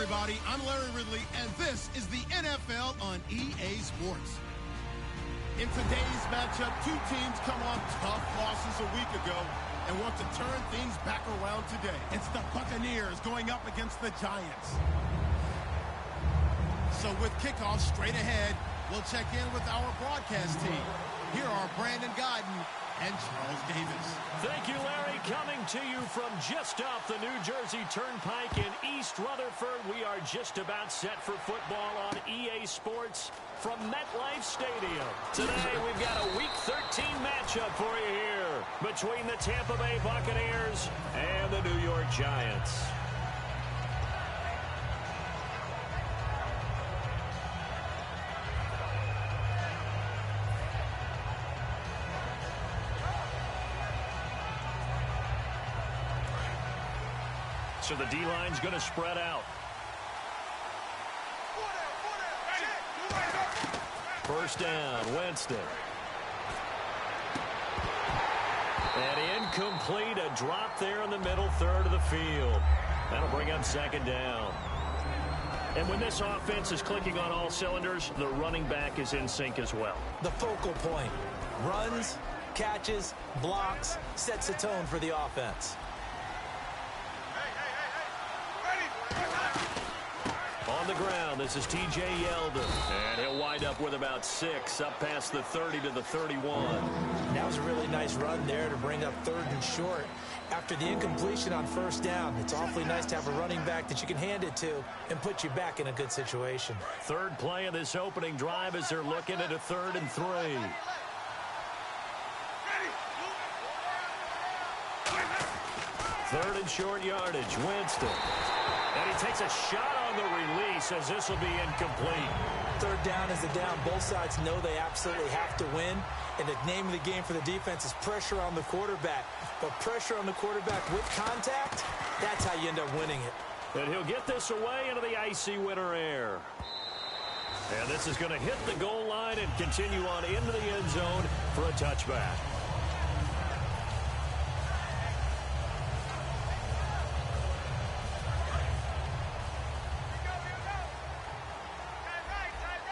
everybody. I'm Larry Ridley, and this is the NFL on EA Sports. In today's matchup, two teams come off tough losses a week ago and want to turn things back around today. It's the Buccaneers going up against the Giants. So with kickoff straight ahead, we'll check in with our broadcast team. Here are Brandon Godden and Charles Davis. Thank you, Larry. Coming to you from just off the New Jersey Turnpike in East Rutherford. We are just about set for football on EA Sports from MetLife Stadium. Today, we've got a Week 13 matchup for you here between the Tampa Bay Buccaneers and the New York Giants. So the D-line's going to spread out. First down, Winston. And incomplete, a drop there in the middle third of the field. That'll bring up second down. And when this offense is clicking on all cylinders, the running back is in sync as well. The focal point. Runs, catches, blocks, sets the tone for the offense. On the ground, this is T.J. Yeldon, and he'll wind up with about 6, up past the 30 to the 31. That was a really nice run there to bring up third and short. After the incompletion on first down, it's awfully nice to have a running back that you can hand it to and put you back in a good situation. Third play of this opening drive as they're looking at a 3rd and 3. Third and short yardage, Winston. And he takes a shot on the release as this will be incomplete. Third down is the down. Both sides know they absolutely have to win. And the name of the game for the defense is pressure on the quarterback. But pressure on the quarterback with contact, that's how you end up winning it. And he'll get this away into the icy winter air. And this is going to hit the goal line and continue on into the end zone for a touchback.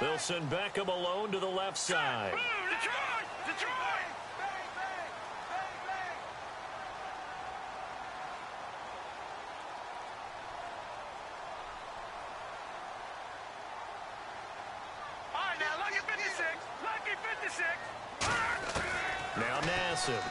They'll send Beckham alone to the left side. Detroit! All right, now, lucky 56. Lucky 56. Now Nassib.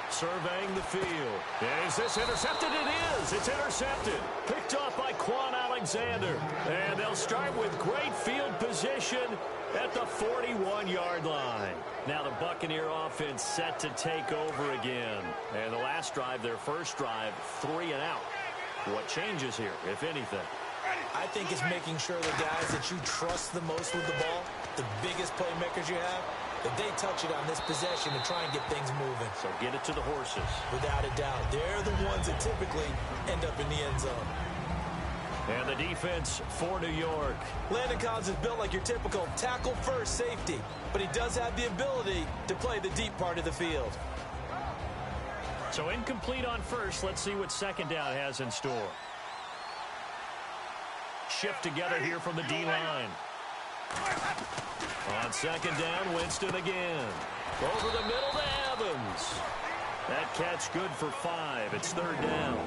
Surveying the field. And is this intercepted? It is. It's intercepted. Picked off by Quan Alexander. And they'll start with great field position at the 41-yard line. Now the Buccaneer offense set to take over again. And the last drive, their first drive, 3 and out. What changes here, if anything? I think it's making sure the guys that you trust the most with the ball, the biggest playmakers you have, that they touch it on this possession to try and get things moving. So get it to the horses. Without a doubt. They're the ones that typically end up in the end zone. And the defense for New York. Landon Collins is built like your typical tackle-first safety, but he does have the ability to play the deep part of the field. So incomplete on first. Let's see what second down has in store. Shift together here from the D-line. On second down, Winston again. Over the middle to Evans. That catch good for 5. It's third down.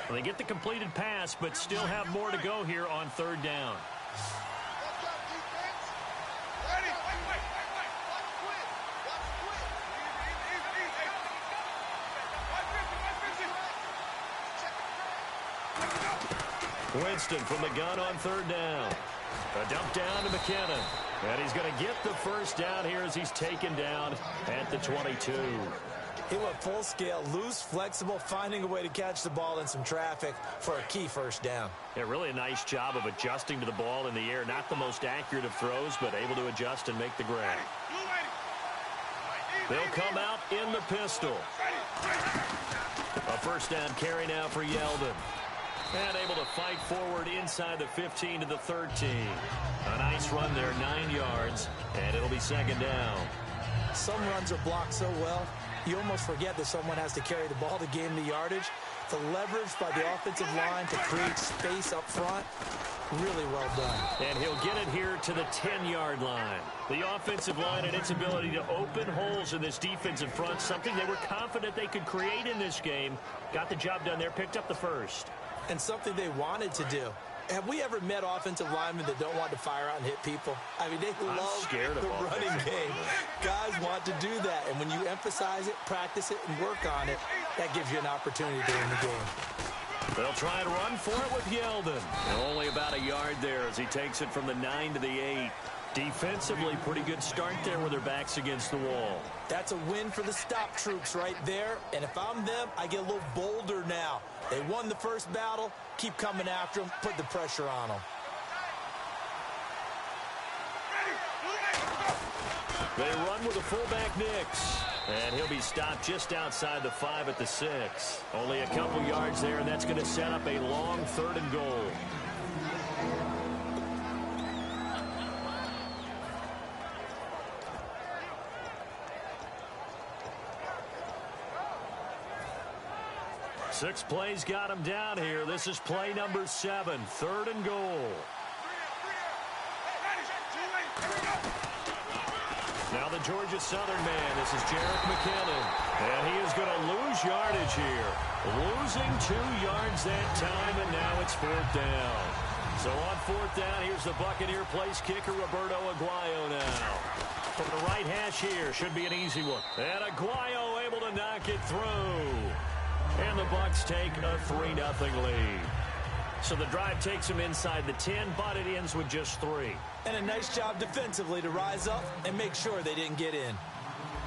Well, they get the completed pass, but still have more to go here on third down. Winston from the gun on third down. A dump down to McKinnon. And he's going to get the first down here as he's taken down at the 22. He went full scale, loose, flexible, finding a way to catch the ball in some traffic for a key first down. Yeah, really a nice job of adjusting to the ball in the air. Not the most accurate of throws, but able to adjust and make the grab. They'll come out in the pistol. A first down carry now for Yeldon. And able to fight forward inside the 15 to the 13. A nice run there, 9 yards, and it'll be second down. Some runs are blocked so well, you almost forget that someone has to carry the ball to gain the yardage. The leverage by the offensive line to create space up front, really well done. And he'll get it here to the 10-yard line. The offensive line and its ability to open holes in this defensive front, something they were confident they could create in this game. Got the job done there, picked up the first. And something they wanted to do. Have we ever met offensive linemen that don't want to fire out and hit people? I mean, they love the running game. Guys want to do that, and when you emphasize it, practice it, and work on it, that gives you an opportunity to win the game. They'll try and run for it with Yeldon. And only about a yard there as he takes it from the 9 to the 8. Defensively, pretty good start there with their backs against the wall. That's a win for the stop troops right there. And if I'm them, I get a little bolder now. They won the first battle. Keep coming after them. Put the pressure on them. They run with a fullback Nix. And he'll be stopped just outside the 5 at the 6. Only a couple yards there, and that's going to set up a long 3rd and goal. Six plays got him down here. This is play number 7, 3rd and goal. Now the Georgia Southern man. This is Jarek McKinnon. And he is going to lose yardage here. Losing 2 yards that time, and now it's 4th down. So on 4th down, here's the Buccaneer place kicker, Roberto Aguayo now. From the right hash here, should be an easy one. And Aguayo able to knock it through. And the Bucs take a 3-0 lead. So the drive takes them inside the 10, but it ends with just 3. And a nice job defensively to rise up and make sure they didn't get in.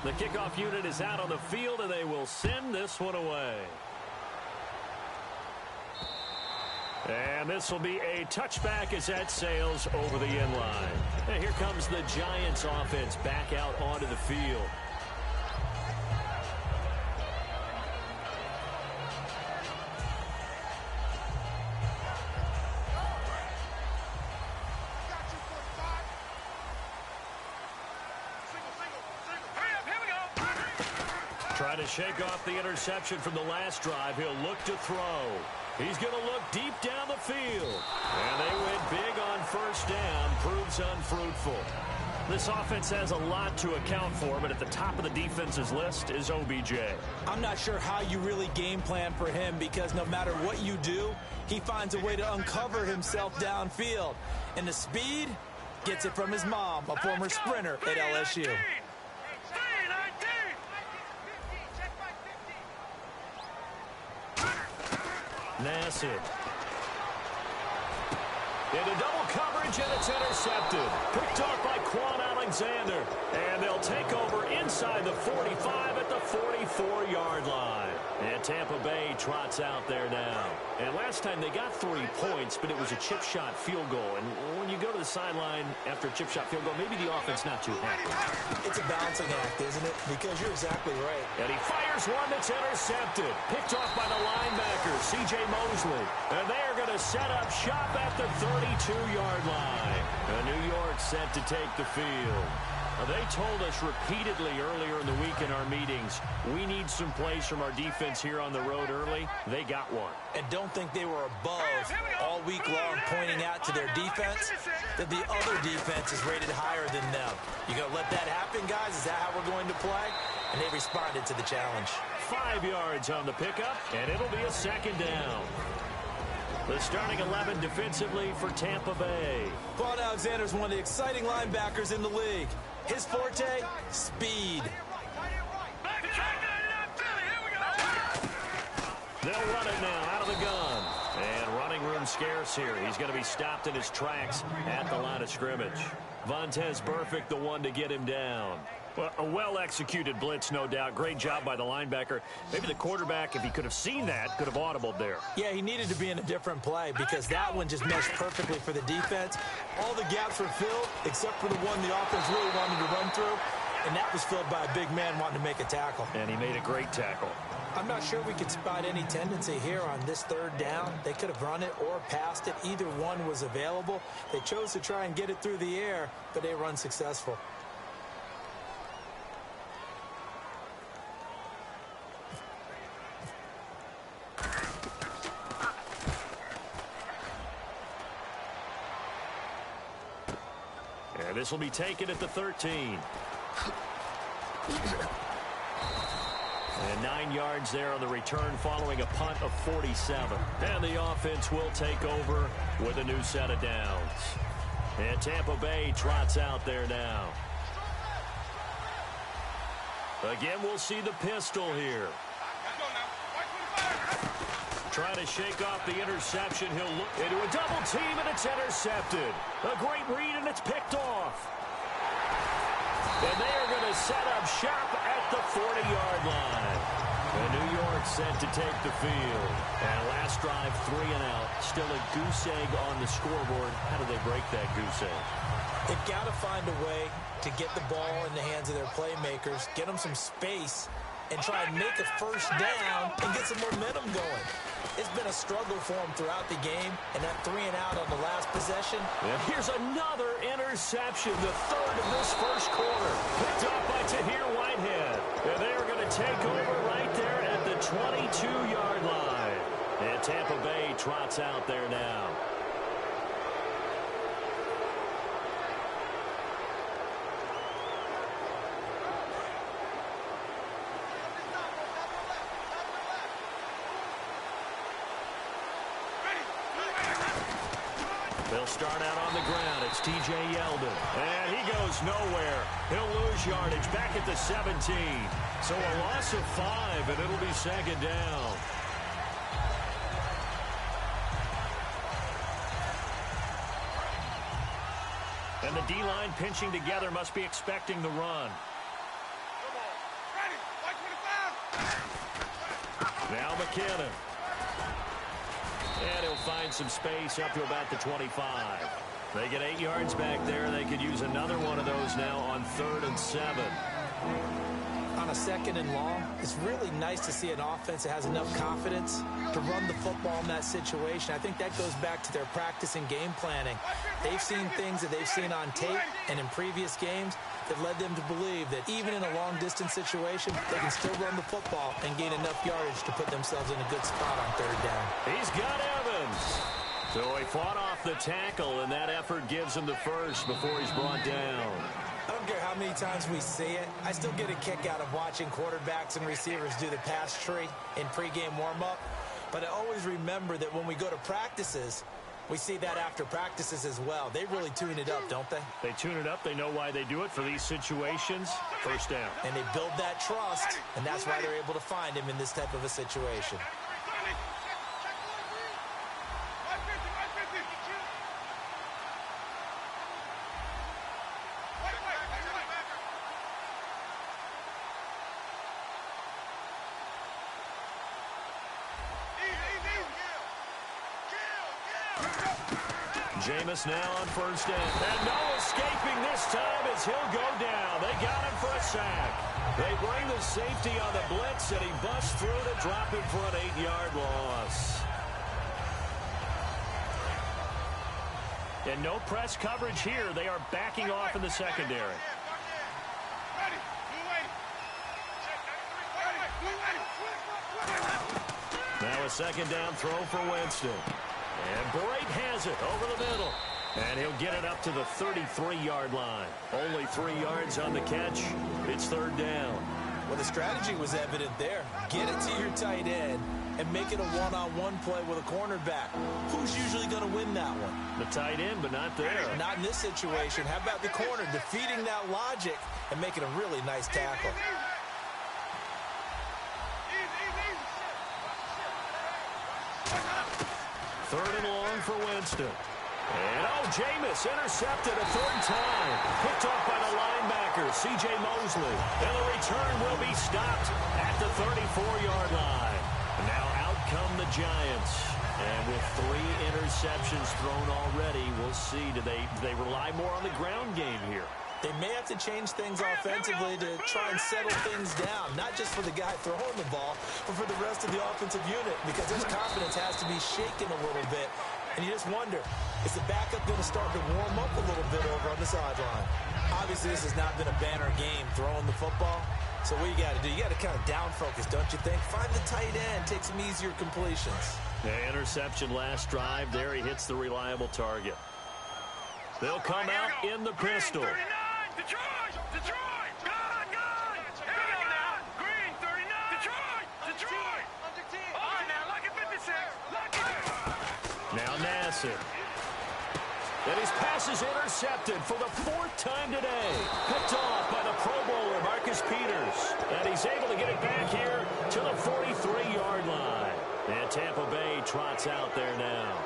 The kickoff unit is out on the field, and they will send this one away. And this will be a touchback as that sails over the end line. And here comes the Giants offense back out onto the field. Trying to shake off the interception from the last drive. He'll look to throw. He's going to look deep down the field. And they went big on 1st down. Proves unfruitful. This offense has a lot to account for, but at the top of the defense's list is OBJ. I'm not sure how you really game plan for him, because no matter what you do, he finds a way to uncover himself downfield. And the speed gets it from his mom, a former sprinter at LSU. Nassib. Into double coverage, and it's intercepted. Picked off by Quan Alexander. And they'll take over inside the 45 at the 44-yard line. And Tampa Bay trots out there now. And last time they got 3 points, but it was a chip shot field goal. And when you go to the sideline after a chip shot field goal, maybe the offense not too happy. It's a balancing act, isn't it? Because you're exactly right. And he fires one that's intercepted. Picked off by the linebacker, C.J. Mosley. And they're going to set up shop at the 32-yard line. And New York set to take the field. They told us repeatedly earlier in the week in our meetings, we need some plays from our defense here on the road early. They got one. And don't think they were above all week long, pointing out to their defense that the other defense is rated higher than them. You going to let that happen, guys? Is that how we're going to play? And they responded to the challenge. 5 yards on the pickup, and it'll be a 2nd down. The starting 11 defensively for Tampa Bay. Quan Alexander's one of the exciting linebackers in the league. His forte, speed. They'll run it now out of the gun. And running room scarce here. He's going to be stopped in his tracks at the line of scrimmage. Vontez Burfict, the one to get him down. Well, a well-executed blitz, no doubt. Great job by the linebacker. Maybe the quarterback, if he could have seen that, could have audibled there. Yeah, he needed to be in a different play because that one just meshed perfectly for the defense. All the gaps were filled except for the one the offense really wanted to run through, and that was filled by a big man wanting to make a tackle. And he made a great tackle. I'm not sure we could spot any tendency here on this third down. They could have run it or passed it. Either one was available. They chose to try and get it through the air, but they were unsuccessful. And this will be taken at the 13. And 9 yards there on the return following a punt of 47. And the offense will take over with a new set of downs. And Tampa Bay trots out there now. Again, we'll see the pistol here. Trying to shake off the interception. He'll look into a double team, and it's intercepted. A great read, and it's picked off. And they are going to set up shop at the 40-yard line. And New York set to take the field. And last drive, 3 and out. Still a goose egg on the scoreboard. How do they break that goose egg? They've got to find a way to get the ball in the hands of their playmakers, get them some space, and try and make a first down and get some momentum going. It's been a struggle for them throughout the game, and that 3 and out on the last possession. And here's another interception, the third of this first quarter. Picked up by Tahir Whitehead. And they are going to take over right there at the 22-yard line. And Tampa Bay trots out there now. They'll start out on the ground. It's T.J. Yeldon. And he goes nowhere. He'll lose yardage back at the 17. So a loss of 5, and it'll be second down. And the D-line pinching together must be expecting the run. Now McKinnon. And he'll find some space up to about the 25. They get 8 yards back there. They could use another one of those now on 3rd and 7. On a 2nd and long, it's really nice to see an offense that has enough confidence to run the football in that situation. I think that goes back to their practice and game planning. They've seen things that they've seen on tape and in previous games that led them to believe that even in a long-distance situation, they can still run the football and gain enough yardage to put themselves in a good spot on 3rd down. He's got Evans. So he fought off the tackle, and that effort gives him the first before he's brought down. I don't care how many times we see it. I still get a kick out of watching quarterbacks and receivers do the pass tree in pregame warm-up. But I always remember that when we go to practices, we see that after practices as well. They really tune it up, don't they? They tune it up. They know why they do it for these situations. First down. And they build that trust, and that's why they're able to find him in this type of a situation. Jameis now on 1st down. And no escaping this time as he'll go down. They got him for a sack. They bring the safety on the blitz, and he busts through to drop him for an 8-yard loss. And no press coverage here. They are backing off in the secondary. Now a 2nd down throw for Winston. And Bright has it over the middle. And he'll get it up to the 33-yard line. Only 3 yards on the catch. It's 3rd down. Well, the strategy was evident there. Get it to your tight end and make it a one-on-one play with a cornerback. Who's usually going to win that one? The tight end, but not there. Not in this situation. How about the corner defeating that logic and making a really nice tackle? 3rd and long for Winston. And, Jameis intercepted a 3rd time. Picked off by the linebacker, C.J. Mosley. And the return will be stopped at the 34-yard line. And now out come the Giants. And with 3 interceptions thrown already, we'll see. Do they rely more on the ground game here? They may have to change things offensively to try and settle things down, not just for the guy throwing the ball, but for the rest of the offensive unit, because his confidence has to be shaken a little bit. And you just wonder, is the backup going to start to warm up a little bit over on the sideline? Obviously, this has not been a banner game throwing the football. So what you got to do, you got to kind of down focus, don't you think? Find the tight end, take some easier completions. The interception last drive. There he hits the reliable target. They'll come out in the pistol. Green 39, Detroit! Detroit! Gun! Here we go now. Green 39, Detroit! Detroit! All right, now, lucky 56. Lucky. Now Nassib. And his pass is intercepted for the 4th time today. Picked off by the Pro Bowler, Marcus Peters. And he's able to get it back here to the 43-yard line. And Tampa Bay trots out there now.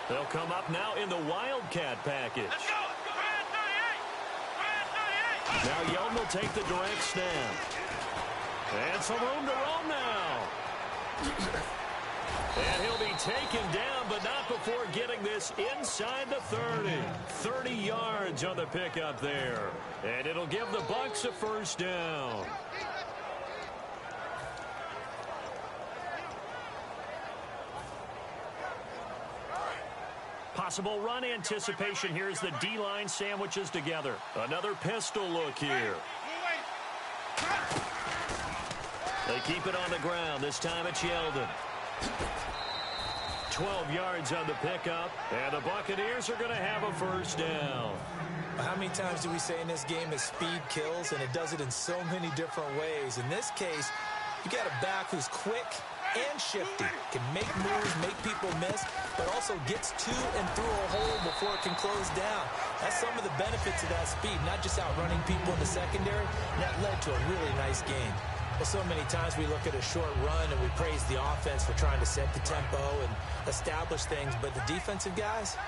They'll come up now in the Wildcat package. Let's go! Brand 38! Brand 38! Now Yeldon will take the direct snap. And some room to roam now. And he'll be taken down, but not before getting this inside the 30. 30 yards on the pickup there. And it'll give the Bucs a first down. Possible run anticipation here as the D-line sandwiches together. Another pistol look here. They keep it on the ground. This time it's Yeldon. 12 yards on the pickup, and the Buccaneers are going to have a first down. How many times do we say in this game that speed kills, and it does it in so many different ways? In this case, you got a back who's quick and shifty, can make moves, make people miss, but also gets to and through a hole before it can close down. That's some of the benefits of that speed, not just outrunning people in the secondary. And that led to a really nice game. Well, so many times we look at a short run and we praise the offense for trying to set the tempo and establish things, but the defensive guys,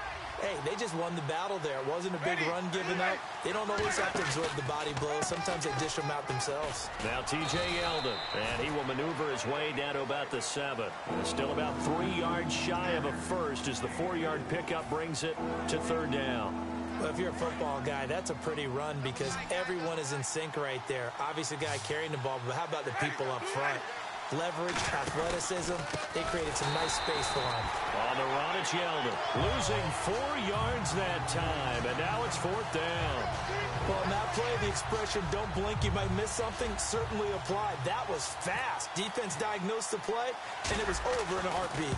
hey, they just won the battle there. It wasn't a big run given up. They don't always have to absorb the body blows. Sometimes they dish them out themselves. Now T.J. Yeldon, and he will maneuver his way down to about the 7. Still about 3 yards shy of a first as the 4-yard pickup brings it to 3rd down. Well, if you're a football guy, that's a pretty run because everyone is in sync right there. Obviously, the guy carrying the ball, but how about the people up front? Leverage, athleticism, they created some nice space for him. On the run, it's Yeldon. Losing 4 yards that time, and now it's 4th down. Well, in that play, the expression, don't blink, you might miss something, certainly applied. That was fast. Defense diagnosed the play, and it was over in a heartbeat.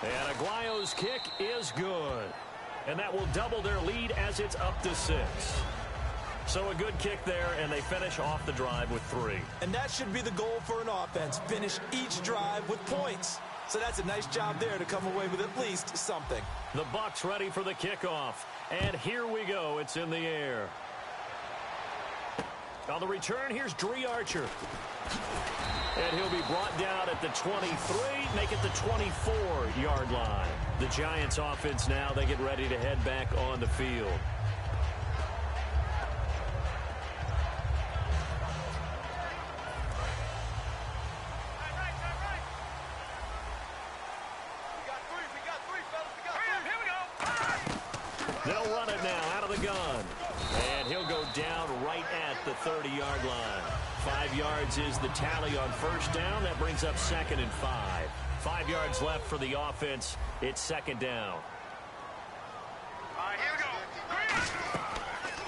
And Aguayo's kick is good. And that will double their lead as it's up to 6. So a good kick there, and they finish off the drive with 3. And that should be the goal for an offense. Finish each drive with points. So that's a nice job there to come away with at least something. The Bucs ready for the kickoff. And here we go. It's in the air. On the return, here's Dree Archer. And he'll be brought down at the 23, make it the 24-yard line. The Giants offense now, they get ready to head back on the field. They'll run it now out of the gun. And he'll go down right at the 30-yard line. 5 yards is the tally on first down. That brings up 2nd and 5. 5 yards left for the offense. It's 2nd down. All right, here we go.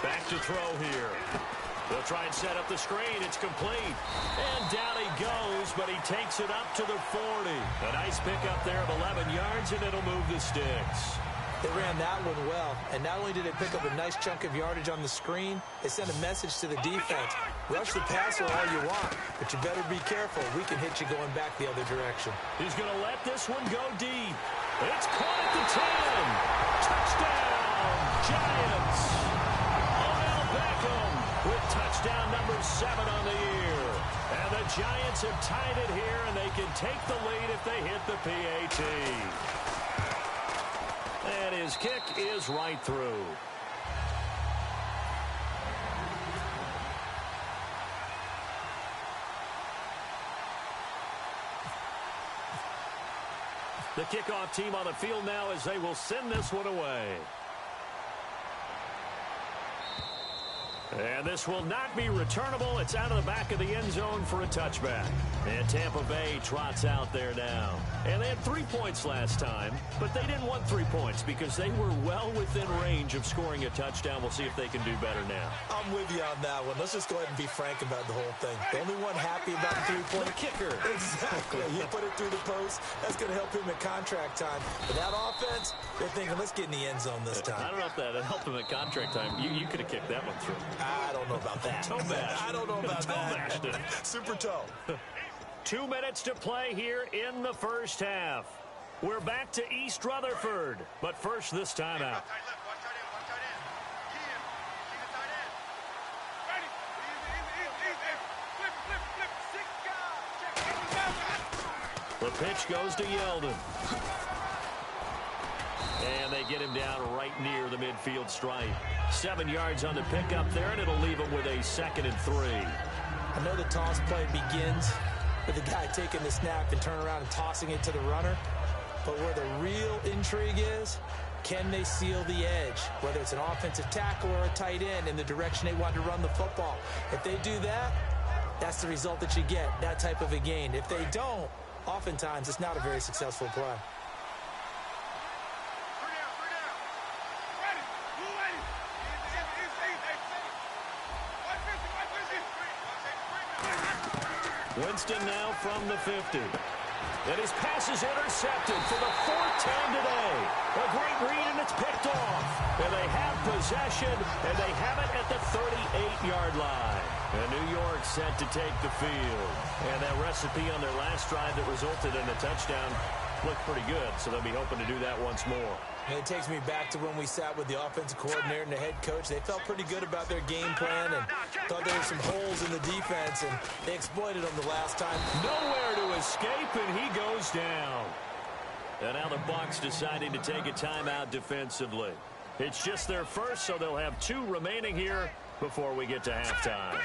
Back to throw here. They'll try and set up the screen. It's complete. And down he goes, but he takes it up to the 40. A nice pickup there of 11 yards, and it'll move the sticks. They ran that one well, and not only did they pick up a nice chunk of yardage on the screen, they sent a message to the defense. Rush the passer all you want, but you better be careful. We can hit you going back the other direction. He's going to let this one go deep. It's caught at the 10. Touchdown, Giants. Odell Beckham with touchdown number 7 on the year. And the Giants have tied it here, and they can take the lead if they hit the PAT. And his kick is right through. The kickoff team on the field now as they will send this one away. And this will not be returnable. It's out of the back of the end zone for a touchback. And Tampa Bay trots out there now. And they had 3 points last time, but they didn't want 3 points because they were well within range of scoring a touchdown. We'll see if they can do better now. I'm with you on that one. Let's just go ahead and be frank about the whole thing. The only one happy about the 3-point. The kicker. Exactly. You put it through the post. That's going to help him at contract time. But that offense, they're thinking, let's get in the end zone this time. I don't know if that helped him at contract time. You could have kicked that one through. I don't know about that. Toe bash. I don't know about that. Super toe. 2 minutes to play here in the first half. We're back to East Rutherford. But first, this timeout. The pitch goes to Yeldon. And they get him down right near the midfield stripe. 7 yards on the pickup there, and it'll leave him with a 2nd and 3. I know the toss play begins with the guy taking the snap and turning around and tossing it to the runner. But where the real intrigue is, can they seal the edge? Whether it's an offensive tackle or a tight end in the direction they want to run the football. If they do that, that's the result that you get, that type of a gain. If they don't, oftentimes it's not a very successful play. Winston now from the 50. And his pass is intercepted for the 4th time today. A great read, and it's picked off. And they have possession, and they have it at the 38-yard line. And New York set to take the field. And that recipe on their last drive that resulted in a touchdown looked pretty good, so they'll be hoping to do that once more. And it takes me back to when we sat with the offensive coordinator and the head coach. They felt pretty good about their game plan and thought there were some holes in the defense, and they exploited them the last time. Nowhere to escape, and he goes down. And now the Bucs deciding to take a timeout defensively. It's just their first, so they'll have 2 remaining here before we get to halftime.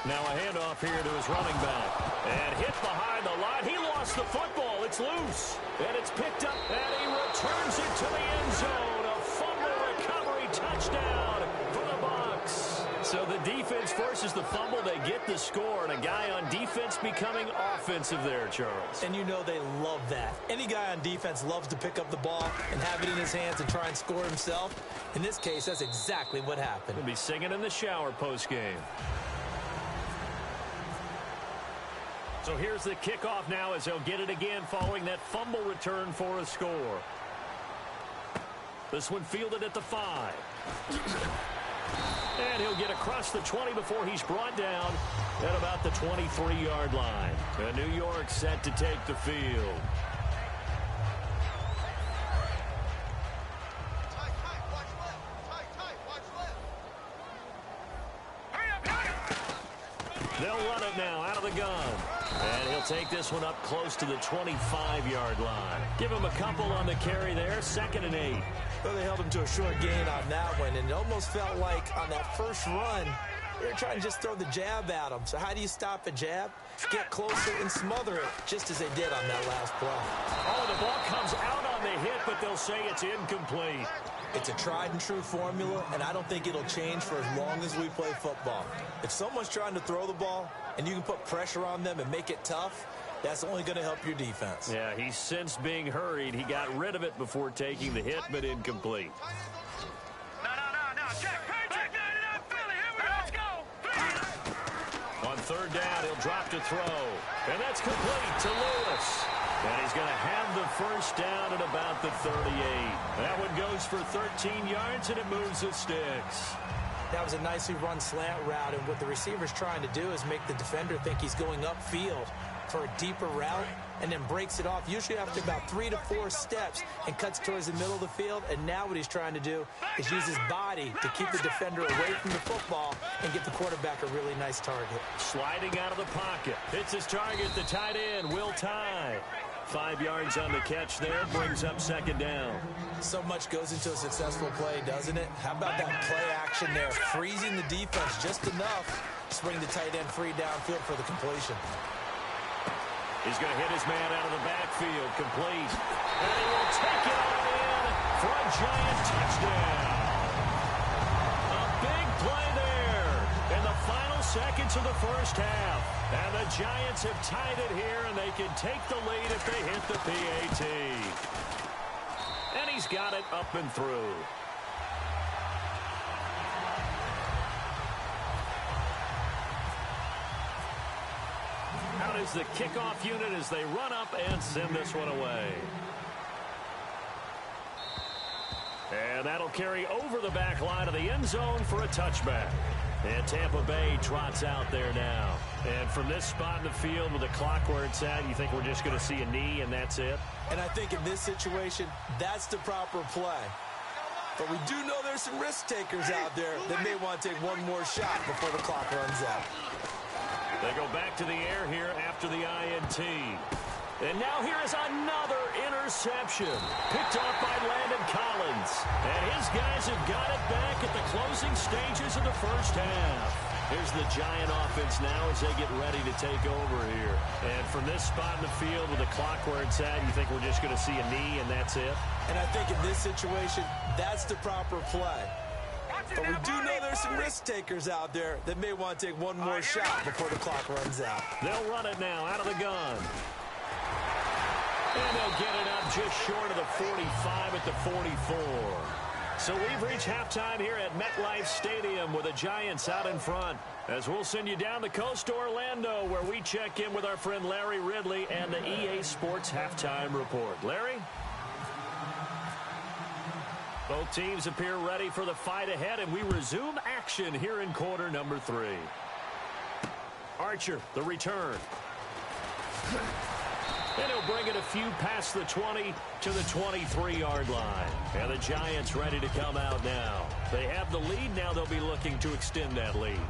Now a handoff here to his running back. And hit behind the line. He lost the football. It's loose. And it's picked up. And he returns it to the end zone. A fumble recovery touchdown for the Bucs. So the defense forces the fumble. They get the score. And a guy on defense becoming offensive there, Charles. And you know they love that. Any guy on defense loves to pick up the ball and have it in his hands and try and score himself. In this case, that's exactly what happened. He'll be singing in the shower post-game. So here's the kickoff now as they'll get it again following that fumble return for a score. This one fielded at the 5. And he'll get across the 20 before he's brought down at about the 23-yard line. And New York set to take the field. They'll run it now out of the gun. And he'll take this one up close to the 25-yard line. Give him a couple on the carry there. 2nd and 8. Well, they held him to a short gain on that one, and it almost felt like on that first run, they were trying to just throw the jab at him. So how do you stop a jab? Get closer and smother it, just as they did on that last play. Oh, the ball comes out on the hit, but they'll say it's incomplete. It's a tried-and-true formula, and I don't think it'll change for as long as we play football. If someone's trying to throw the ball, and you can put pressure on them and make it tough, that's only going to help your defense. Yeah, he's since being hurried. He got rid of it before taking the hit, but incomplete. No, check. Back 99 Philly. Here we go. Let's go. On 3rd down, he'll drop to throw. And that's complete to Lewis. And he's going to have the first down at about the 38. That one goes for 13 yards, and it moves the sticks. That was a nicely run slant route, and what the receiver's trying to do is make the defender think he's going upfield for a deeper route and then breaks it off, usually after about 3 to 4 steps, and cuts towards the middle of the field. And now what he's trying to do is use his body to keep the defender away from the football and get the quarterback a really nice target. Sliding out of the pocket. It's his target, the tight end, Will Tye. 5 yards on the catch there, brings up 2nd down. So much goes into a successful play, doesn't it? How about that play action there, freezing the defense just enough Swing the tight end free downfield for the completion. He's going to hit his man out of the backfield, complete. And he will take it on in for a Giant touchdown. A big play there in the final seconds of the first half. And the Giants have tied it here, and they can take the lead if they hit the PAT. And he's got it up and through. Out is the kickoff unit as they run up and send this one away. And that'll carry over the back line of the end zone for a touchback. And Tampa Bay trots out there now. And from this spot in the field with the clock where it's at, you think we're just going to see a knee and that's it? And I think in this situation, that's the proper play. But we do know there's some risk takers out there that may want to take one more shot before the clock runs out. They go back to the air here after the INT. And now here is another interception. Picked off by Landon Collins. And his guys have got it back at the closing stages of the first half. Here's the Giant offense now as they get ready to take over here. And from this spot in the field with the clock where it's at, you think we're just going to see a knee and that's it? And I think in this situation, that's the proper play. But we do know there's some risk takers out there that may want to take one more shot before the clock runs out. They'll run it now out of the gun. And they'll get it up just short of the 45 at the 44. So we've reached halftime here at MetLife Stadium with the Giants out in front. As we'll send you down the coast to Orlando where we check in with our friend Larry Ridley and the EA Sports Halftime Report. Larry? Both teams appear ready for the fight ahead, and we resume action here in quarter number 3. Archer, the return. And he'll bring it a few past the 20 to the 23-yard line. And the Giants ready to come out now. They have the lead. Now they'll be looking to extend that lead.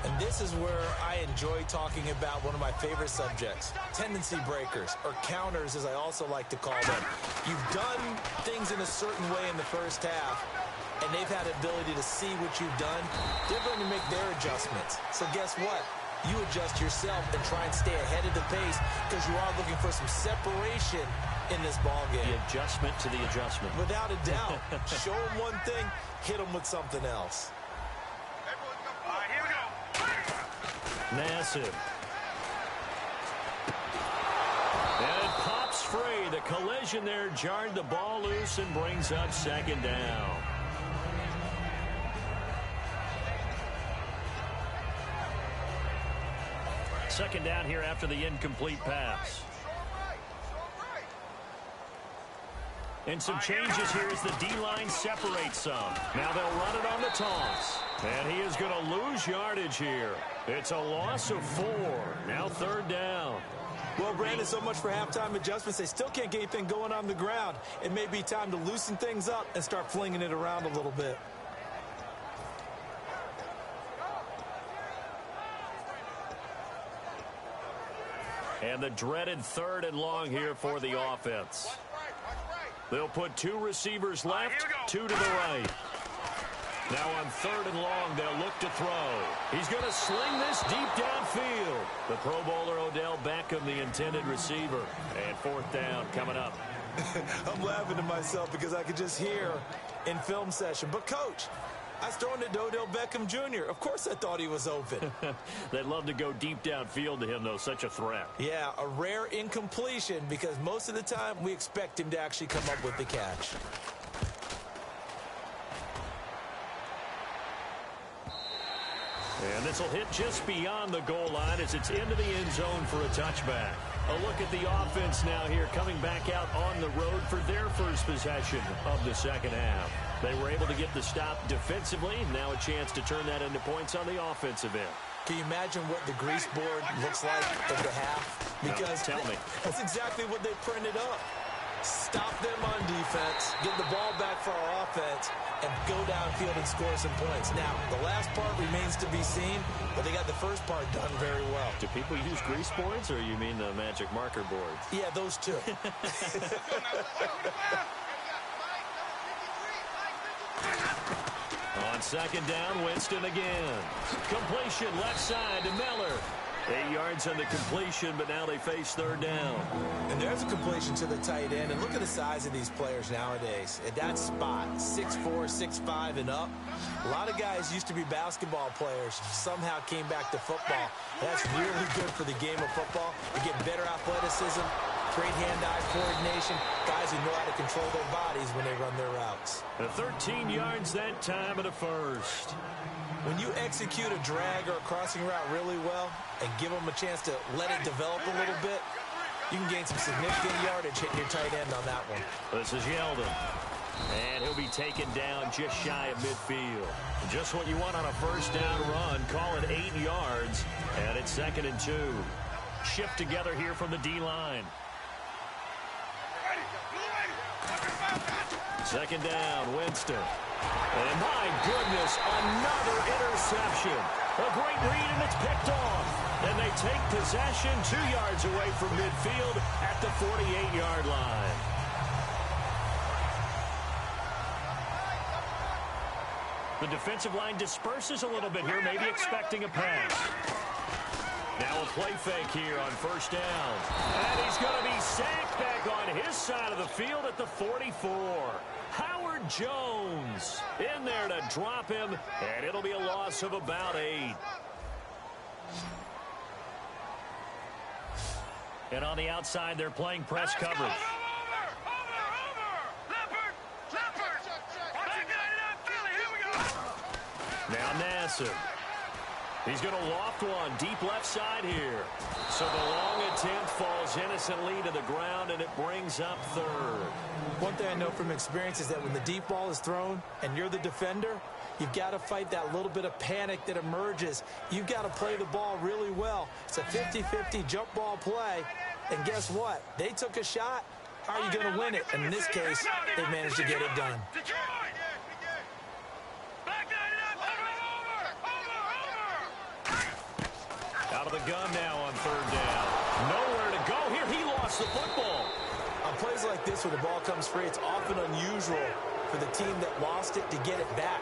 And this is where I enjoy talking about one of my favorite subjects, tendency breakers, or counters as I also like to call them. You've done things in a certain way in the first half, and they've had the ability to see what you've done. They're going to make their adjustments. So guess what? You adjust yourself and try and stay ahead of the pace because you are looking for some separation in this ballgame. The adjustment to the adjustment. Without a doubt. Show them one thing, hit them with something else. All right, here we go. Nassib. And it pops free. The collision there jarred the ball loose and brings up second down. Second down here after the incomplete pass. And some changes here as the D-line separates some. Now they'll run it on the toss. And he is going to lose yardage here. It's a loss of 4. Now third down. Well, Brandon, so much for halftime adjustments. They still can't get anything going on the ground. It may be time to loosen things up and start flinging it around a little bit. And the dreaded third and long here for the offense. They'll put 2 receivers left, 2 to the right. Now on third and long, they'll look to throw. He's going to sling this deep downfield. The Pro Bowler Odell Beckham, the intended receiver. And fourth down coming up. I'm laughing to myself because I could just hear in film session. But, Coach, I was throwing it to Odell Beckham Jr. Of course I thought he was open. They'd love to go deep downfield to him, though. Such a threat. Yeah, a rare incompletion because most of the time we expect him to actually come up with the catch. And this will hit just beyond the goal line as it's into the end zone for a touchback. A look at the offense now here coming back out on the road for their first possession of the second half. They were able to get the stop defensively. Now a chance to turn that into points on the offensive end. Can you imagine what the grease board looks like at the half? Because no, tell me. That's exactly what they printed up. Stop them on defense, get the ball back for our offense, and go downfield and score some points. Now, the last part remains to be seen, but they got the first part done very well. Do people use grease boards, or you mean the magic marker boards? Yeah, those two. second down, Winston again. Completion left side to Miller. 8 yards on the completion, but now they face third down. And there's a completion to the tight end. And look at the size of these players nowadays. At that spot, 6'4", 6'5", and up. A lot of guys used to be basketball players, somehow came back to football. That's really good for the game of football. You get better athleticism, great hand-eye coordination, guys who know how to control their bodies when they run their routes. 13 yards that time in the first. When you execute a drag or a crossing route really well and give them a chance to let it develop a little bit, you can gain some significant yardage hitting your tight end on that one. This is Yeldon. And he'll be taken down just shy of midfield. Just what you want on a first down run. Call it 8 yards. And it's 2nd and 2. Shift together here from the D-line. Second down, Winston. And my goodness, another interception. A great read, and it's picked off. And they take possession 2 yards away from midfield at the 48-yard line. The defensive line disperses a little bit here, maybe expecting a pass. Now a play fake here on first down. And he's going to be sacked back on his side of the field at the 44. Howard Jones in there to drop him, and it'll be a loss of about 8. And on the outside, they're playing press coverage. Over! Leopard! Here we go! Now Nassib. He's going to loft one deep left side here. So the long attempt falls innocently to the ground, and it brings up third. One thing I know from experience is that when the deep ball is thrown and you're the defender, you've got to fight that little bit of panic that emerges. You've got to play the ball really well. It's a 50-50 jump ball play. And guess what? They took a shot. How are you going to win it? And in this case, they managed to get it done. Out of the gun now on third down. Nowhere to go here. He lost the football. On plays like this, when the ball comes free, it's often unusual for the team that lost it to get it back.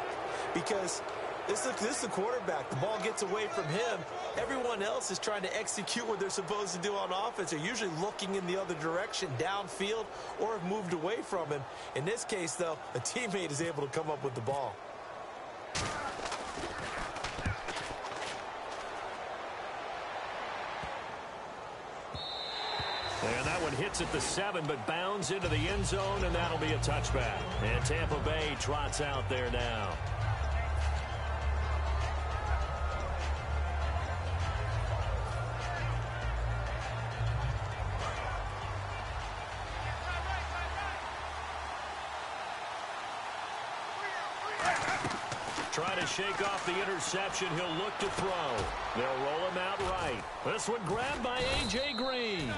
Because this is the quarterback. The ball gets away from him. Everyone else is trying to execute what they're supposed to do on offense. They're usually looking in the other direction, downfield, or have moved away from him. In this case, though, a teammate is able to come up with the ball. And that one hits at the 7, but bounds into the end zone, and that'll be a touchback. And Tampa Bay trots out there now. Trying to shake off the interception. He'll look to throw. They'll roll him out right. This one grabbed by A.J. Green.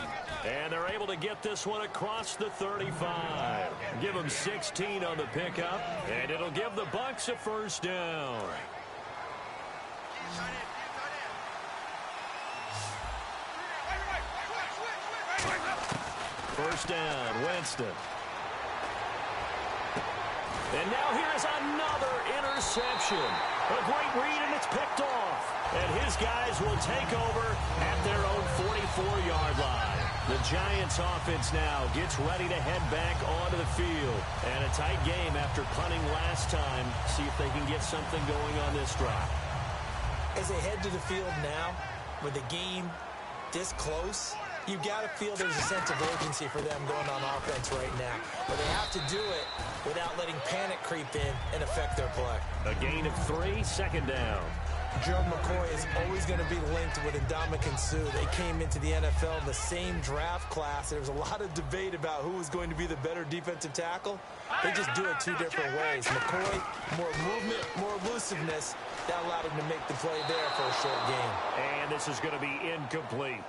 And they're able to get this one across the 35. Give him 16 on the pickup. And it'll give the Bucs a first down. First down, Winston. And now here's another interception. A great read, and it's picked off. And his guys will take over at their own 44-yard line. The Giants offense now gets ready to head back onto the field. And a tight game after punting last time. See if they can get something going on this drive. As they head to the field now, with the game this close, you've got to feel there's a sense of urgency for them going on offense right now. But they have to do it without letting panic creep in and affect their play. A gain of 3, second down. Gerald McCoy is always going to be linked with Ndamukong Suh. They came into the NFL in the same draft class. There was a lot of debate about who was going to be the better defensive tackle. They just do it 2 different ways. McCoy, more movement, more elusiveness. That allowed him to make the play there for a short gain. And this is going to be incomplete.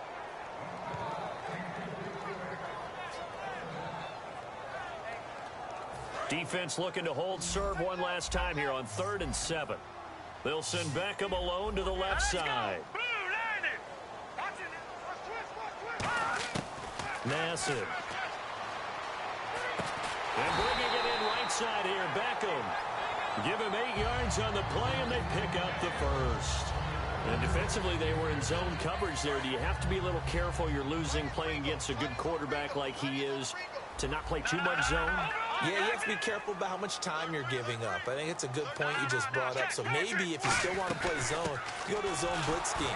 Defense looking to hold serve one last time here on 3rd and 7. They'll send Beckham alone to the left side. Nassib. And bringing it in right side here, Beckham. Give him 8 yards on the play, and they pick up the first. And defensively, they were in zone coverage there. Do you have to be a little careful? You're losing playing against a good quarterback like he is to not play too much zone? Yeah, you have to be careful about how much time you're giving up. I think it's a good point you just brought up. So maybe if you still want to play zone, you go to a zone blitz scheme.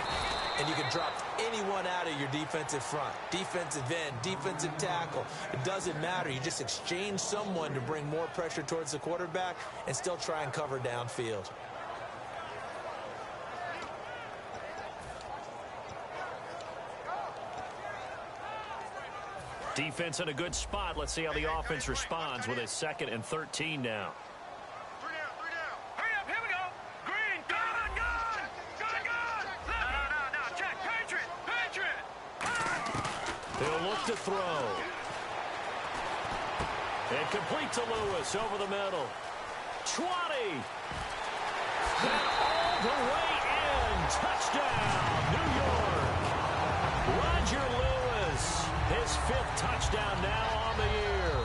And you can drop anyone out of your defensive front. Defensive end, defensive tackle. It doesn't matter. You just exchange someone to bring more pressure towards the quarterback and still try and cover downfield. Defense in a good spot. Let's see how the offense responds with a 2nd and 13 now. 3 down, 3 down. Hurry up, here we go. Green, gun. No, check. Patriot. He'll look to throw. And complete to Lewis over the middle. 20. And all the way in. Touchdown, New York. Roger Lewis. His 5th touchdown now on the year.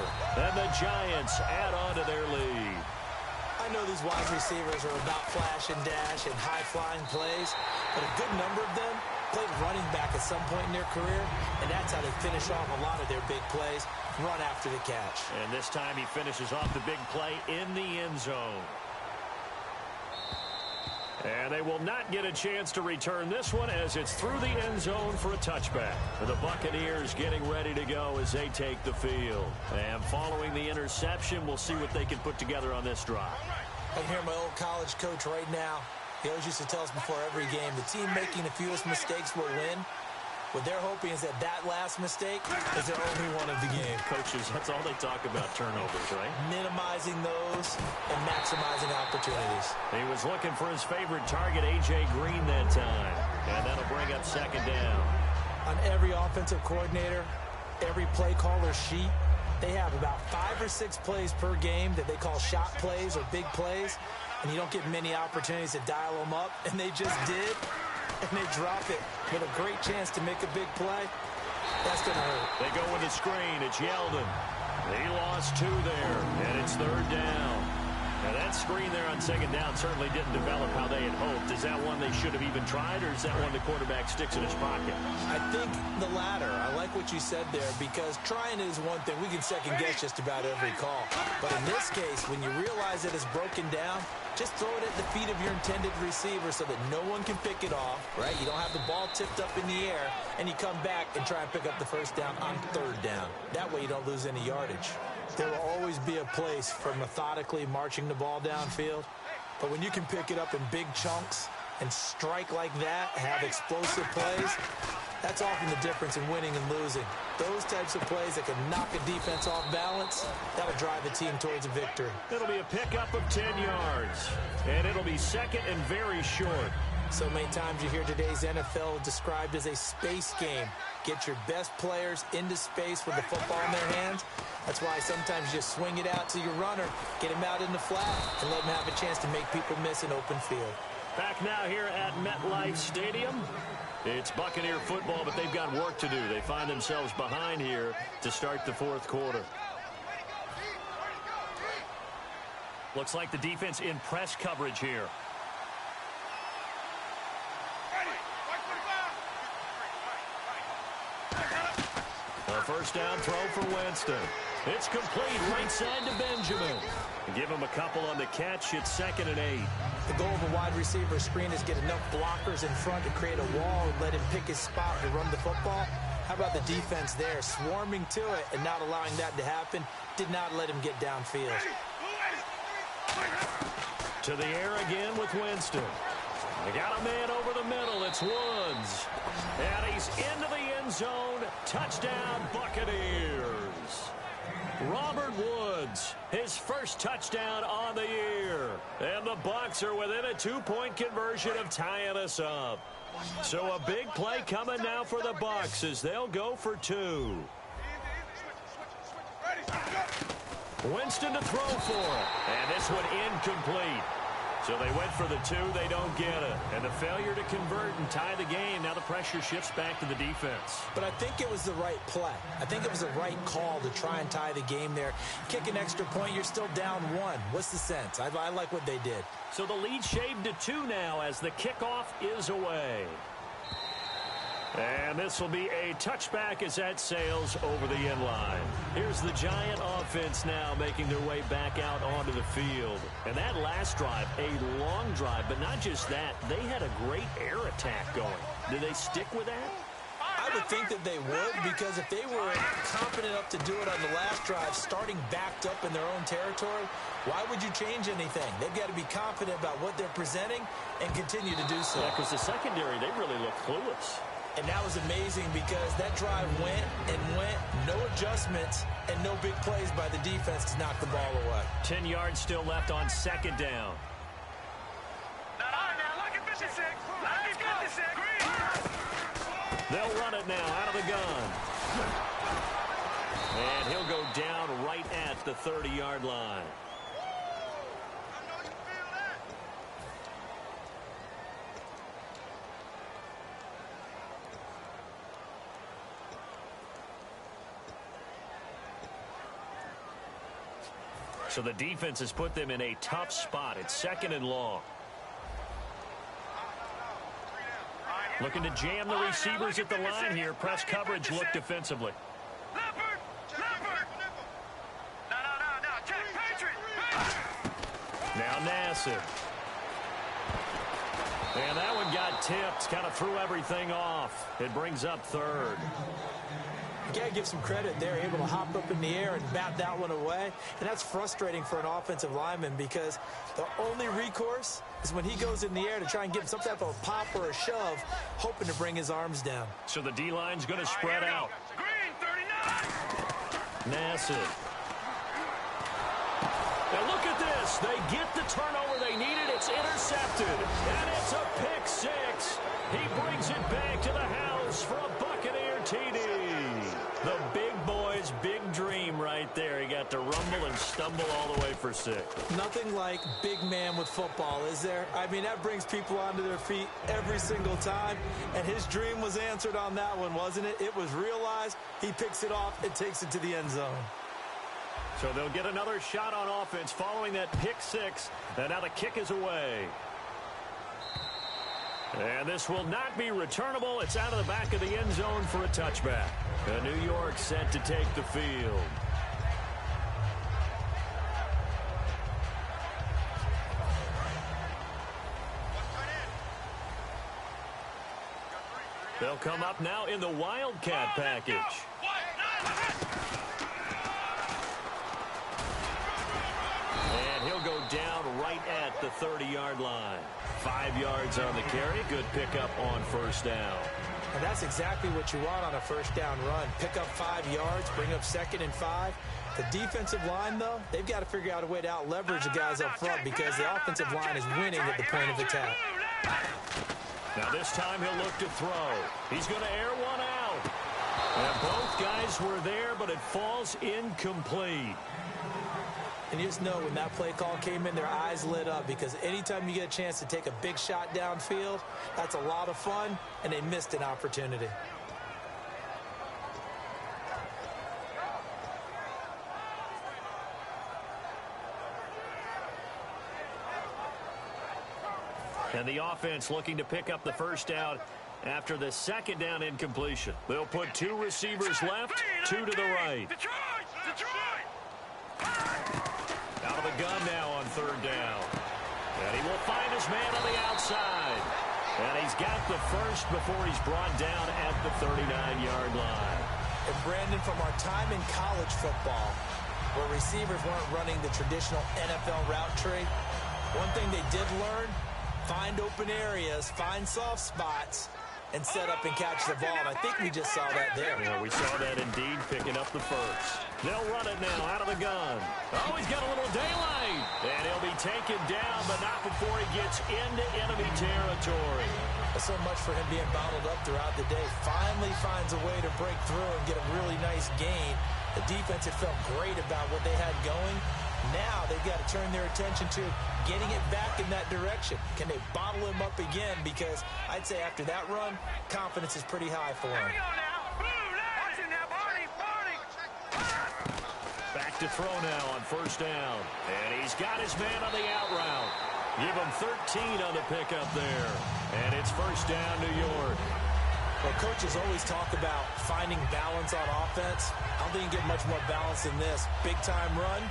And the Giants add on to their lead. I know these wide receivers are about flash and dash and high-flying plays, but a good number of them played running back at some point in their career, and that's how they finish off a lot of their big plays, run after the catch. And this time he finishes off the big play in the end zone. And they will not get a chance to return this one as it's through the end zone for a touchback. And the Buccaneers getting ready to go as they take the field. And following the interception, we'll see what they can put together on this drive. I hear my old college coach right now. He always used to tell us before every game, the team making the fewest mistakes will win. What they're hoping is that last mistake is their only one of the game. Coaches, that's all they talk about, turnovers, right? Minimizing those and maximizing opportunities. He was looking for his favorite target, A.J. Green, that time. And that'll bring up 2nd down. On every offensive coordinator, every play caller sheet, they have about 5 or 6 plays per game that they call shot plays or big plays. And you don't get many opportunities to dial them up. And they just did. And they drop it with a great chance to make a big play. That's going to hurt. They go with the screen. It's Yeldon. He lost 2 there, and it's 3rd down. Now, that screen there on 2nd down certainly didn't develop how they had hoped. Is that one they should have even tried, or is that one the quarterback sticks in his pocket? I think the latter. I like what you said there, because trying is one thing. We can second-guess just about every call. But in this case, when you realize that it's broken down, just throw it at the feet of your intended receiver so that no one can pick it off, right? You don't have the ball tipped up in the air, and you come back and try and pick up the 1st down on 3rd down. That way you don't lose any yardage. There will always be a place for methodically marching the ball downfield, but when you can pick it up in big chunks and strike like that, have explosive plays, that's often the difference in winning and losing. Those types of plays that can knock a defense off balance, that'll drive a team towards a victory. It'll be a pickup of 10 yards, and it'll be 2nd and very short. So many times you hear today's NFL described as a space game. Get your best players into space with the football in their hands. That's why sometimes you just swing it out to your runner, get him out in the flat, and let him have a chance to make people miss an open field. Back now here at MetLife Stadium. It's Buccaneer football, but they've got work to do. They find themselves behind here to start the 4th quarter. Looks like the defense in press coverage here. A 1st down throw for Winston. It's complete right side to Benjamin. Give him a couple on the catch. It's 2nd and 8. The goal of a wide receiver screen is get enough blockers in front to create a wall and let him pick his spot to run the football. How about the defense there, swarming to it and not allowing that to happen? Did not let him get downfield. To the air again with Winston. They got a man over the middle. It's Woods. And he's into the end zone. Touchdown, Buccaneers. Robert Woods, his 1st touchdown on the year. And the Bucs are within a 2-point conversion of tying us up. So a big play coming now for the Bucs as they'll go for 2. Winston to throw for it. And this one incomplete. So they went for the two. They don't get it. And the failure to convert and tie the game. Now the pressure shifts back to the defense. But I think it was the right play. I think it was the right call to try and tie the game there. Kick an extra point, you're still down one. What's the sense? I like what they did. So the lead shaved to 2 now as the kickoff is away. And this will be a touchback as that sails over the end line. Here's the Giant offense now making their way back out onto the field. And that last drive, a long drive, but not just that. They had a great air attack going. Do they stick with that? I would think that they would, because if they were confident enough to do it on the last drive, starting backed up in their own territory, why would you change anything? They've got to be confident about what they're presenting and continue to do so. Yeah, because the secondary, they really look clueless. And that was amazing because that drive went and went, no adjustments, and no big plays by the defense to knock the ball away. 10 yards still left on second down. They'll run it now out of the gun. And he'll go down right at the 30-yard line. So the defense has put them in a tough spot. It's second and long. Looking to jam the receivers at the line here. Press coverage look defensively. Now Nassib. And that one got tipped. Kind of threw everything off. It brings up third. You got to give some credit. They're able to hop up in the air and bat that one away. And that's frustrating for an offensive lineman because the only recourse is when he goes in the air to try and give some type of pop or a shove, hoping to bring his arms down. So the D-line's going to spread out. Nassib. Now look at this. They get the turnover they needed. It's intercepted. And it's a pick six. He brings it back to the house for a Buccaneer TD. The big boy's big dream right there. He got to rumble and stumble all the way for 6. Nothing like big man with football, is there? I mean, that brings people onto their feet every single time. And his dream was answered on that one, wasn't it? It was realized. He picks it off and takes it to the end zone. So they'll get another shot on offense following that pick 6. And now the kick is away. And this will not be returnable. It's out of the back of the end zone for a touchback. New York set to take the field. They'll come up now in the Wildcat package. And he'll go down right at the 30-yard line. 5 yards on the carry. Good pickup on first down. And that's exactly what you want on a first down run. Pick up 5 yards, bring up 2nd and 5. The defensive line, though, they've got to figure out a way to out-leverage the guys up front because the offensive line is winning at the point of attack. Now this time he'll look to throw. He's going to air one out. And both guys were there, but it falls incomplete. And you just know when that play call came in, their eyes lit up because anytime you get a chance to take a big shot downfield, that's a lot of fun, and they missed an opportunity. And the offense looking to pick up the first down after the second down incompletion. They'll put 2 receivers left, 2 to the right. Out of the gun now on third down. And he will find his man on the outside. And he's got the first before he's brought down at the 39-yard line. And Brandon, from our time in college football, where receivers weren't running the traditional NFL route tree, one thing they did learn, find open areas, find soft spots, and set up and catch the ball. And I think we just saw that there. Yeah, we saw that indeed, picking up the first. They'll run it now out of the gun. Oh, he's got a little daylight. And he'll be taken down, but not before he gets into enemy territory. So much for him being bottled up throughout the day. Finally finds a way to break through and get a really nice gain. The defense had felt great about what they had going, Now they've got to turn their attention to getting it back in that direction. Can they bottle him up again? Because I'd say after that run, confidence is pretty high for him. Back to throw now on first down. And he's got his man on the out route. Give him 13 on the pickup there. And it's first down, New York. Well, coaches always talk about finding balance on offense. I don't think you get much more balance than this. Big-time run,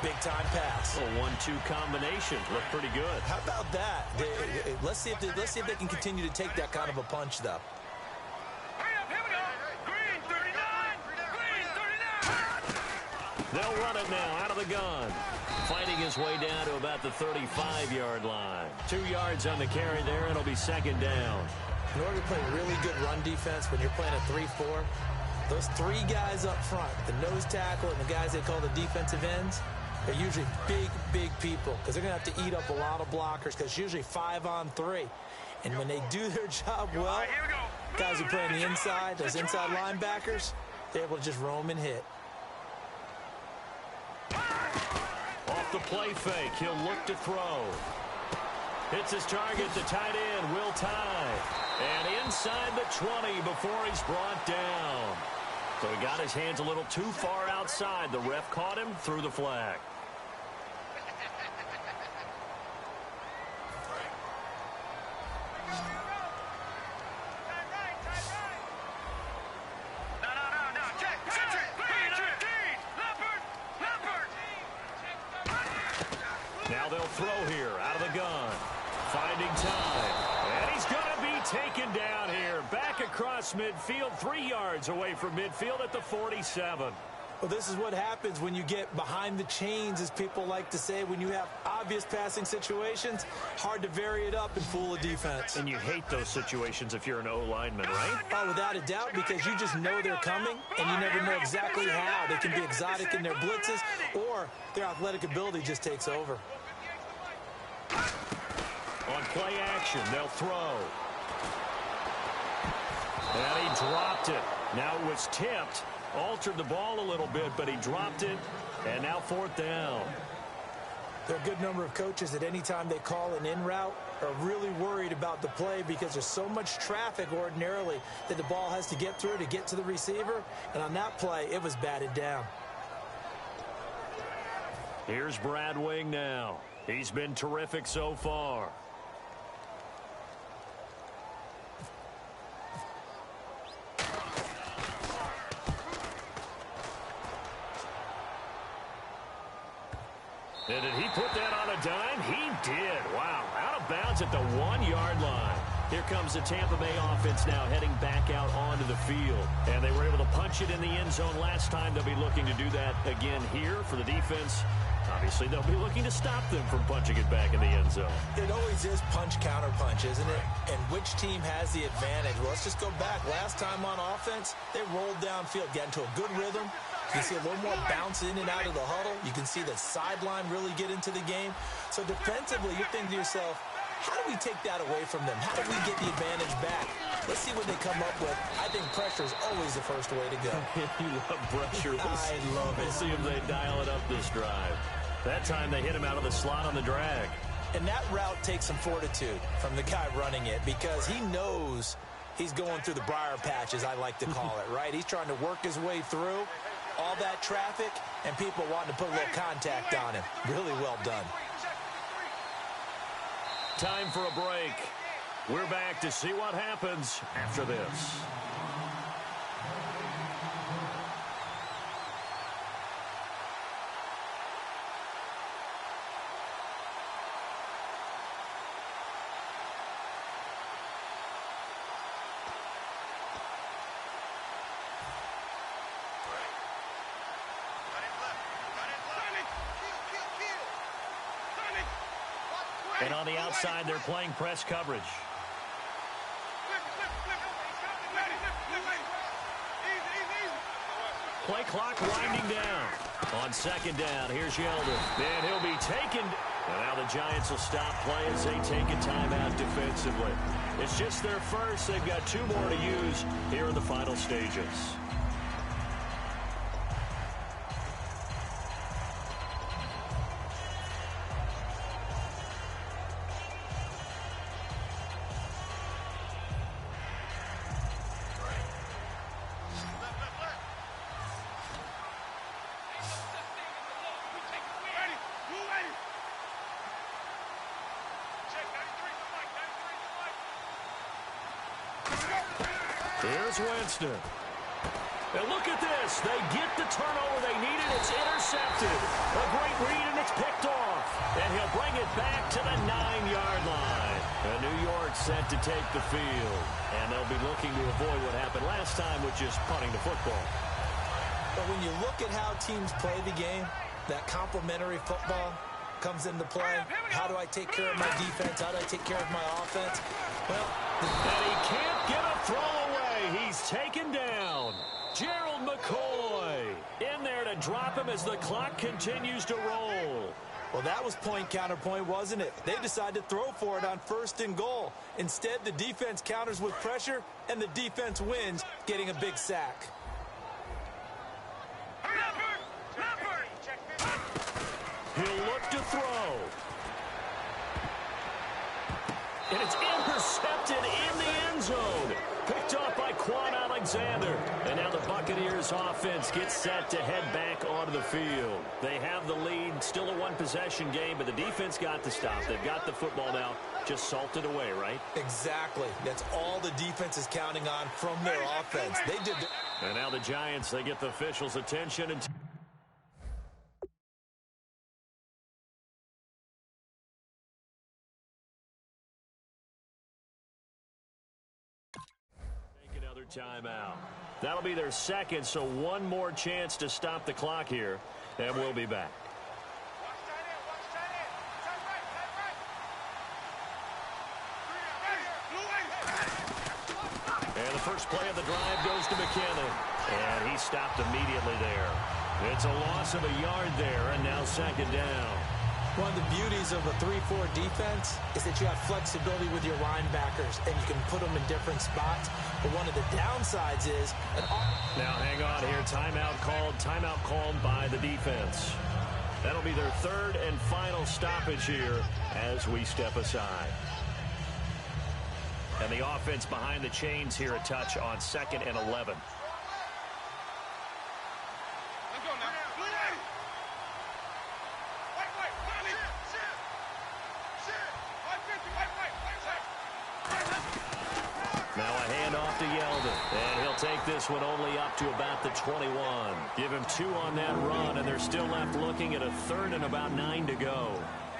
big-time pass. A 1-2 combination. Look pretty good. How about that? Let's see if they can continue to take that kind of a punch, though. They'll run it now out of the gun. Fighting his way down to about the 35-yard line. 2 yards on the carry there, and it'll be second down. In order to play really good run defense when you're playing a 3-4, those three guys up front, the nose tackle and the guys they call the defensive ends, they're usually big people because they're going to have to eat up a lot of blockers because it's usually 5-on-3. And when they do their job well, guys who play on the inside, those inside linebackers, they're able to just roam and hit. Off the play fake, he'll look to throw. Hits his target, the tight end, Will Tye. And inside the 20 before he's brought down. So he got his hands a little too far outside. The ref caught him, threw the flag. Now they'll throw here out of the gun. Finding time. And he's going to be taken down here. Back across midfield, 3 yards away from midfield at the 47. Well, this is what happens when you get behind the chains, as people like to say. When you have obvious passing situations, hard to vary it up and fool a defense. And you hate those situations if you're an O-lineman, right? Oh, without a doubt, because you just know they're coming, and you never know exactly how. They can be exotic in their blitzes, or their athletic ability just takes over. On play action, they'll throw. And he dropped it. Now it was tipped. Altered the ball a little bit, but he dropped it. And now fourth down. There are a good number of coaches that any time they call an in route are really worried about the play because there's so much traffic ordinarily that the ball has to get through to get to the receiver. And on that play, it was batted down. Here's Brad Wing now. He's been terrific so far. And did he put that on a dime? He did. Wow. Out of bounds at the 1-yard line. Here comes the Tampa Bay offense now heading back out onto the field. And they were able to punch it in the end zone last time. They'll be looking to do that again here for the defense. Obviously, they'll be looking to stop them from punching it back in the end zone. It always is punch-counter-punch, isn't it? And which team has the advantage? Well, let's just go back. Last time on offense, they rolled downfield, got into a good rhythm. You can see a little more bounce in and out of the huddle. You can see the sideline really get into the game. So defensively, you're thinking to yourself, how do we take that away from them? How do we get the advantage back? Let's see what they come up with. I think pressure is always the first way to go. You love pressure. I love it. We'll see if they dial it up this drive. That time they hit him out of the slot on the drag. And that route takes some fortitude from the guy running it because he knows he's going through the briar patch, as I like to call it, right? He's trying to work his way through all that traffic and people wanting to put a little contact on him. Really well done. Time for a break. We're back to see what happens after this. And on the outside, they're playing press coverage. Play clock winding down. On second down, here's Yeldon. And he'll be taken. And now the Giants will stop play as they take a timeout defensively. It's just their first. They've got 2 more to use here in the final stages. Here's Winston. And look at this. They get the turnover they needed. It's intercepted. A great read, and it's picked off. And he'll bring it back to the 9-yard line. And New York set to take the field. And they'll be looking to avoid what happened last time, which is punting the football. But when you look at how teams play the game, that complementary football comes into play. How do I take care of my defense? How do I take care of my offense? Well, and he can't get a throw away. He's taken down. Gerald McCoy in there to drop him as the clock continues to roll. Well, that was point counterpoint, wasn't it? They decided to throw for it on 1st and goal. Instead, the defense counters with pressure, and the defense wins, getting a big sack. He'll look to throw. And it's intercepted in the end zone. Picked off by Quan Alexander. And now the Buccaneers offense gets set to head back onto the field. They have the lead. Still a one-possession game, but the defense got to stop. They've got the football now. Just salted away, right? Exactly. That's all the defense is counting on from their offense. They did. And now the Giants, they get the officials' attention. And timeout. That'll be their second, so one more chance to stop the clock here, and we'll be back. And the first play of the drive goes to McKinnon, and he stopped immediately there. It's a loss of a yard there, and now second down. One of the beauties of a 3-4 defense is that you have flexibility with your linebackers, and you can put them in different spots. But one of the downsides is... Now, hang on here. Timeout called by the defense. That'll be their third and final stoppage here as we step aside. And the offense behind the chains here a touch on 2nd and 11. Now a handoff to Yeldon, and he'll take this one only up to about the 21. Give him 2 on that run, and they're still left looking at a 3rd and about 9 to go.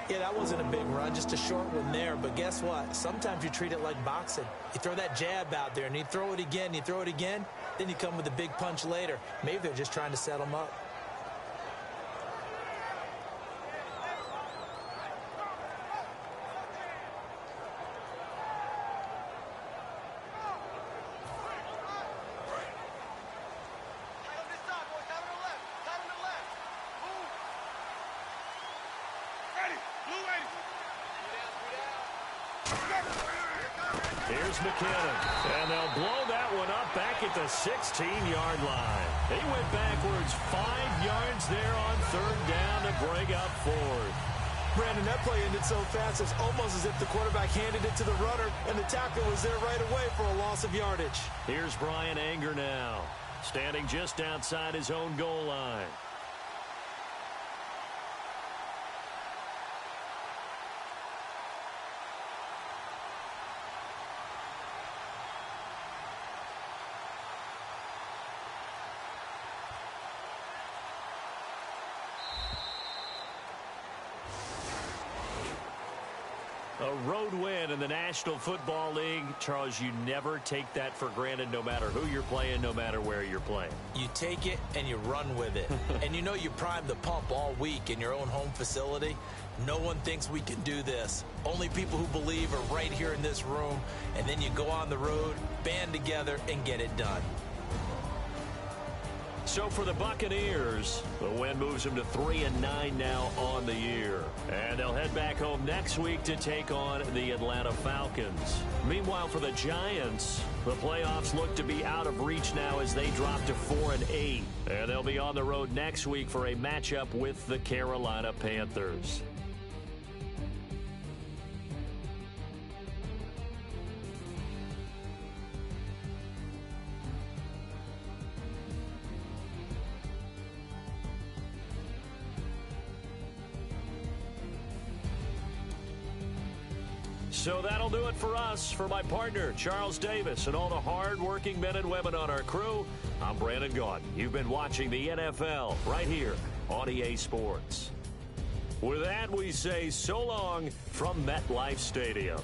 Yeah, that wasn't a big run, just a short one there. But guess what? Sometimes you treat it like boxing. You throw that jab out there, and you throw it again, then you come with a big punch later. Maybe they're just trying to set him up. Here's McKinnon, and they'll blow that one up back at the 16-yard line. He went backwards 5 yards there on 3rd down to bring up 4th. Brandon, that play ended so fast, it's almost as if the quarterback handed it to the runner, and the tackle was there right away for a loss of yardage. Here's Brian Anger now, standing just outside his own goal line. A road win in the National Football League. Charles, you never take that for granted no matter who you're playing, no matter where you're playing. You take it and you run with it. And you know you primed the pump all week in your own home facility. No one thinks we can do this. Only people who believe are right here in this room. And then you go on the road, band together, and get it done. So for the Buccaneers, the win moves them to 3-9 now on the year. And they'll head back home next week to take on the Atlanta Falcons. Meanwhile, for the Giants, the playoffs look to be out of reach now as they drop to 4-8. And they'll be on the road next week for a matchup with the Carolina Panthers. So that'll do it for us. For my partner, Charles Davis, and all the hard-working men and women on our crew, I'm Brandon Gaudin. You've been watching the NFL right here on EA Sports. With that, we say so long from MetLife Stadium.